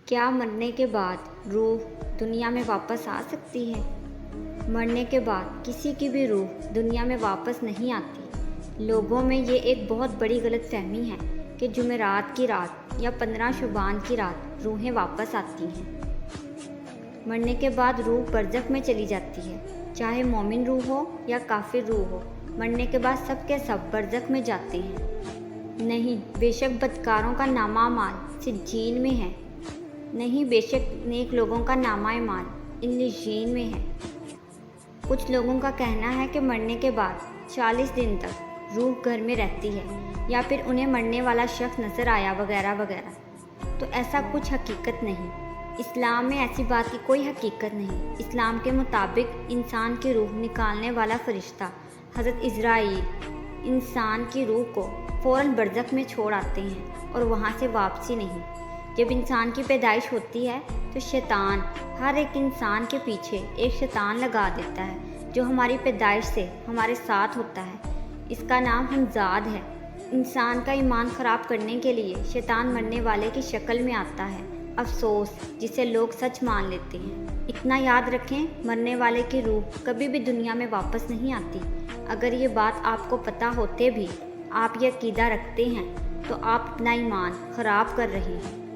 کیا مرنے کے بعد روح دنیا میں واپس آ سکتی ہے؟ مرنے کے بعد کسی کی بھی روح دنیا میں واپس نہیں آتی۔ لوگوں میں یہ ایک بہت بڑی غلط فہمی ہے کہ جمعرات کی رات یا 15 شعبان کی رات روحیں واپس آتی ہیں۔ مرنے کے بعد روح برزخ میں چلی جاتی ہے، چاہے مومن روح ہو یا کافر روح ہو، مرنے کے بعد سب کے سب برزخ میں جاتے ہیں۔ نہیں، بے شک بدکاروں کا نامہ اعمال سجین میں ہے، نہیں بے شک نیک لوگوں کا نامہ اعمال علیین میں ہے۔ کچھ لوگوں کا کہنا ہے کہ مرنے کے بعد 40 دن تک روح گھر میں رہتی ہے یا پھر انہیں مرنے والا شخص نظر آیا وغیرہ وغیرہ، تو ایسا کچھ حقیقت نہیں۔ اسلام میں ایسی بات کی کوئی حقیقت نہیں۔ اسلام کے مطابق انسان کی روح نکالنے والا فرشتہ حضرت عزرائیل انسان کی روح کو فوراً برزخ میں چھوڑ آتے ہیں اور وہاں سے واپسی نہیں۔ جب انسان کی پیدائش ہوتی ہے تو شیطان ہر ایک انسان کے پیچھے ایک شیطان لگا دیتا ہے جو ہماری پیدائش سے ہمارے ساتھ ہوتا ہے۔ اس کا نام حمزاد ہے۔ انسان کا ایمان خراب کرنے کے لیے شیطان مرنے والے کی شکل میں آتا ہے، افسوس جسے لوگ سچ مان لیتے ہیں۔ اتنا یاد رکھیں، مرنے والے کی روح کبھی بھی دنیا میں واپس نہیں آتی۔ اگر یہ بات آپ کو پتہ ہوتے بھی آپ یہ عقیدہ رکھتے ہیں تو آپ اپنا ایمان خراب کر رہے ہیں۔